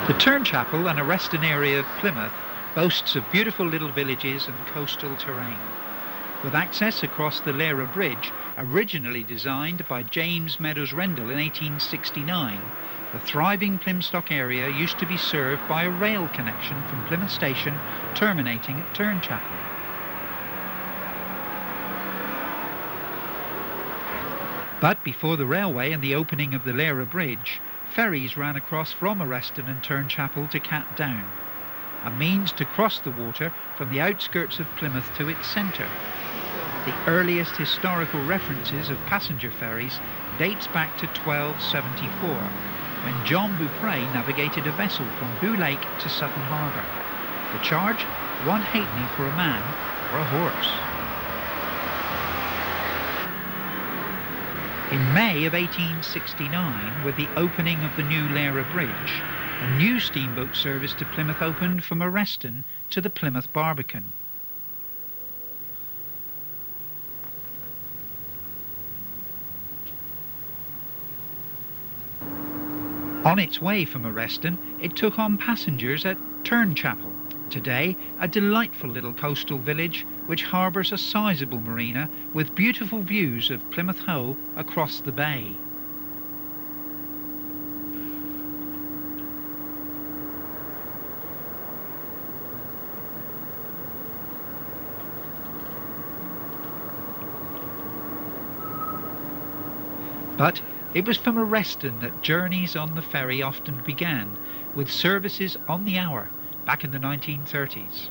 The Turnchapel and Oreston area of Plymouth boasts of beautiful little villages and coastal terrain, with access across the Lara Bridge, originally designed by James Meadows Rendell in 1869. The thriving Plymstock area used to be served by a rail connection from Plymouth Station terminating at Turnchapel. But before the railway and the opening of the Lara Bridge, ferries ran across from Oreston and Turnchapel to Cat Down, a means to cross the water from the outskirts of Plymouth to its centre. The earliest historical references of passenger ferries dates back to 1274, when John Beaupre navigated a vessel from Boo Lake to Sutton Harbour. The charge, one halfpenny for a man or a horse. In May of 1869, with the opening of the new Lara Bridge, a new steamboat service to Plymouth opened from Oreston to the Plymouth Barbican. On its way from Oreston, it took on passengers at Turnchapel, today a delightful little coastal village which harbours a sizable marina with beautiful views of Plymouth Hoe across the bay. But it was from Oreston that journeys on the ferry often began, with services on the hour back in the 1930s.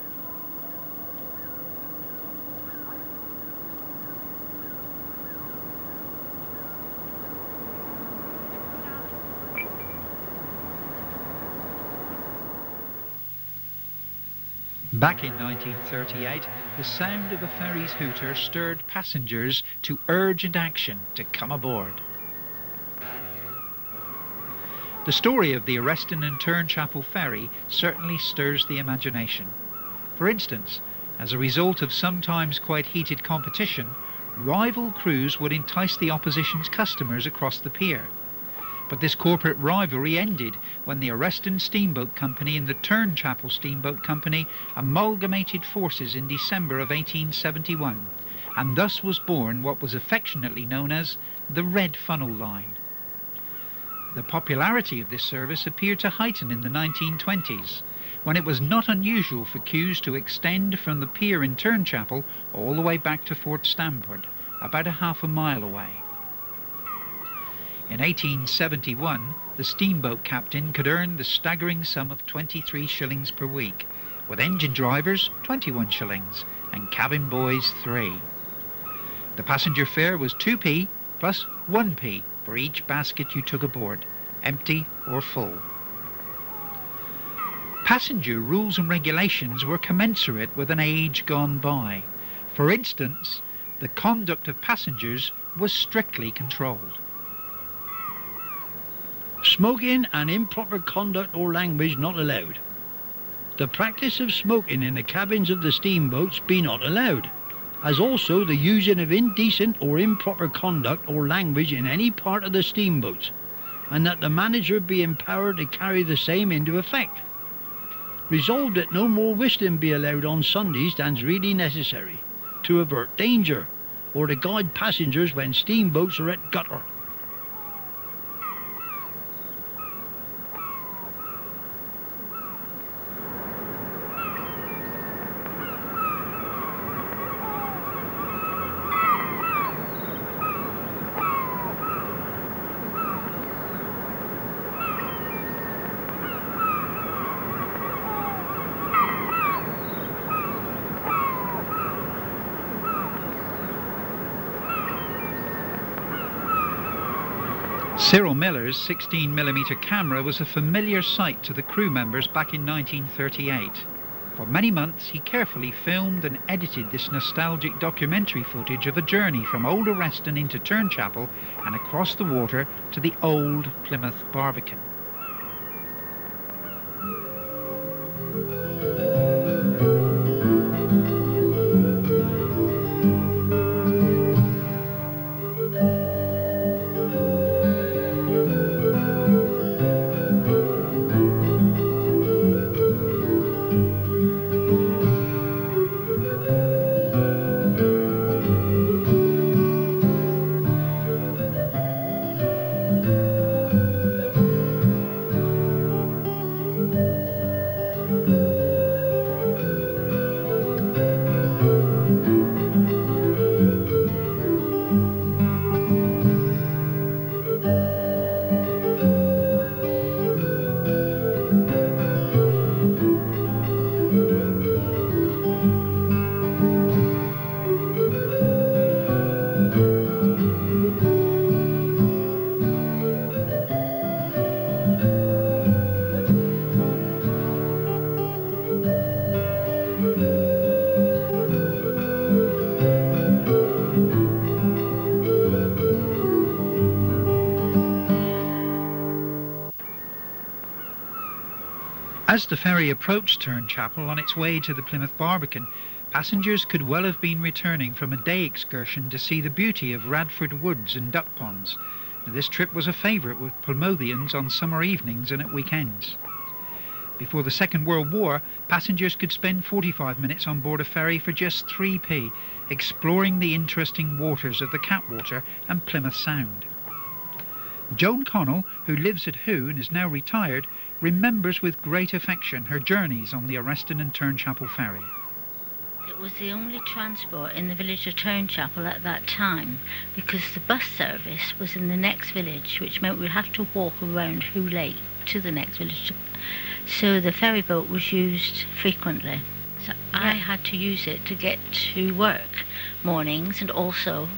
Back in 1938, the sound of a ferry's hooter stirred passengers to urgent action to come aboard. The story of the Oreston and Turnchapel ferry certainly stirs the imagination. For instance, as a result of sometimes quite heated competition, rival crews would entice the opposition's customers across the pier. But this corporate rivalry ended when the Oreston Steamboat Company and the Turnchapel Steamboat Company amalgamated forces in December of 1871, and thus was born what was affectionately known as the Red Funnel Line. The popularity of this service appeared to heighten in the 1920s, when it was not unusual for queues to extend from the pier in Turnchapel all the way back to Fort Stamford, about a half a mile away. In 1871, the steamboat captain could earn the staggering sum of 23 shillings per week, with engine drivers 21 shillings and cabin boys 3. The passenger fare was 2p plus 1p for each basket you took aboard, empty or full. Passenger rules and regulations were commensurate with an age gone by. For instance, the conduct of passengers was strictly controlled. Smoking and improper conduct or language not allowed. The practice of smoking in the cabins of the steamboats be not allowed, as also the using of indecent or improper conduct or language in any part of the steamboats, and that the manager be empowered to carry the same into effect. Resolved that no more whistling be allowed on Sundays than's really necessary, to avert danger, or to guide passengers when steamboats are at gutter. Cyril Miller's 16mm camera was a familiar sight to the crew members back in 1938. For many months he carefully filmed and edited this nostalgic documentary footage of a journey from old Oreston into Turnchapel and across the water to the old Plymouth Barbican. As the ferry approached Turnchapel on its way to the Plymouth Barbican, passengers could well have been returning from a day excursion to see the beauty of Radford Woods and duck ponds. This trip was a favourite with Plymouthians on summer evenings and at weekends. Before the Second World War, passengers could spend 45 minutes on board a ferry for just 3p, exploring the interesting waters of the Catwater and Plymouth Sound. Joan Connell, who lives at Hoo and is now retired, remembers with great affection her journeys on the Oreston and Turnchapel ferry. It was the only transport in the village of Turnchapel at that time, because the bus service was in the next village, which meant we'd have to walk around Hoo Lake to the next village. So the ferry boat was used frequently. So I had to use it to get to work mornings and also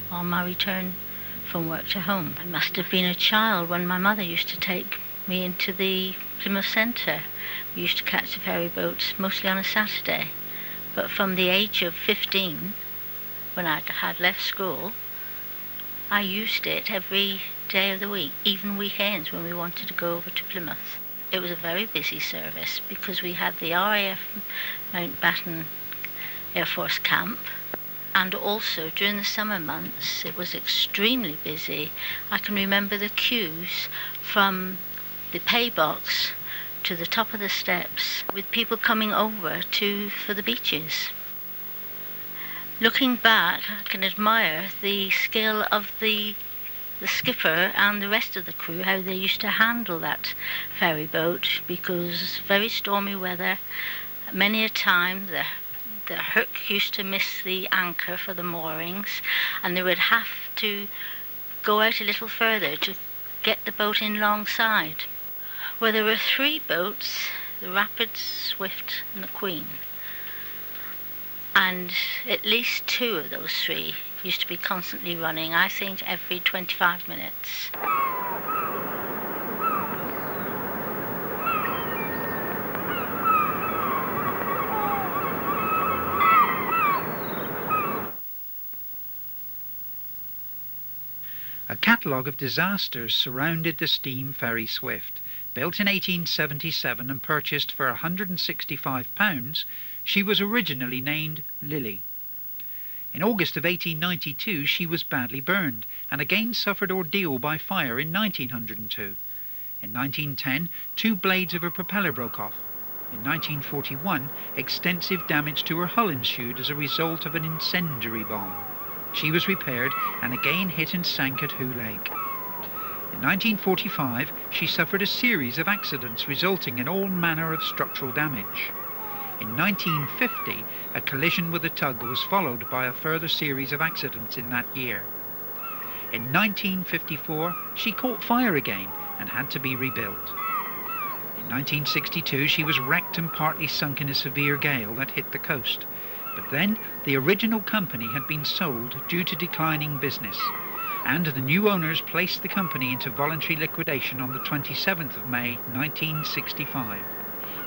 on my return from work to home. I must have been a child when my mother used to take me into the Plymouth Centre. We used to catch the ferry boats mostly on a Saturday. But from the age of 15, when I had left school, I used it every day of the week, even weekends when we wanted to go over to Plymouth. It was a very busy service because we had the RAF Mountbatten Air Force Camp, and also during the summer months it was extremely busy. I can remember the queues from the pay box to the top of the steps with people coming over for the beaches. Looking back, I can admire the skill of the skipper and the rest of the crew, how they used to handle that ferry boat, because very stormy weather, many a time the hook used to miss the anchor for the moorings, and they would have to go out a little further to get the boat in alongside. Well, there were 3 boats, the Rapid, Swift and the Queen. And at least 2 of those 3 used to be constantly running, I think every 25 minutes. A catalogue of disasters surrounded the steam ferry Swift. Built in 1877 and purchased for £165, she was originally named Lily. In August of 1892 she was badly burned and again suffered ordeal by fire in 1902. In 1910 2 blades of her propeller broke off. In 1941 extensive damage to her hull ensued as a result of an incendiary bomb. She was repaired and again hit and sank at Hoo Lake. In 1945 she suffered a series of accidents resulting in all manner of structural damage. In 1950 a collision with a tug was followed by a further series of accidents in that year. In 1954 she caught fire again and had to be rebuilt. In 1962 she was wrecked and partly sunk in a severe gale that hit the coast. But then the original company had been sold due to declining business, and the new owners placed the company into voluntary liquidation on the 27th of May 1965.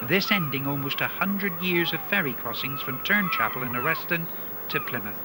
This ending almost 100 years of ferry crossings from Turnchapel in Oreston to Plymouth.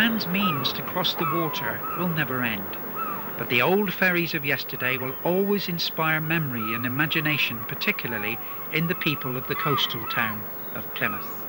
man's means to cross the water will never end. But the old ferries of yesterday will always inspire memory and imagination, particularly in the people of the coastal town of Plymouth.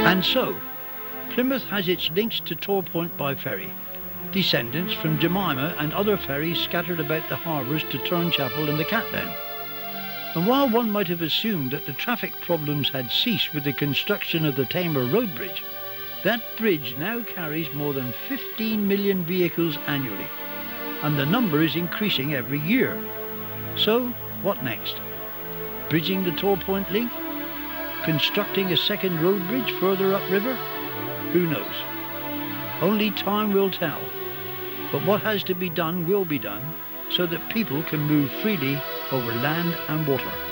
And so, Plymouth has its links to Tor Point by ferry, descendants from Jemima and other ferries scattered about the harbours to Turnchapel and the Catdown. And while one might have assumed that the traffic problems had ceased with the construction of the Tamar Road Bridge, that bridge now carries more than 15 million vehicles annually, and the number is increasing every year. So, what next? Bridging the Tor Point link? Constructing a second road bridge further upriver? Who knows? Only time will tell. But what has to be done will be done, so that people can move freely over land and water.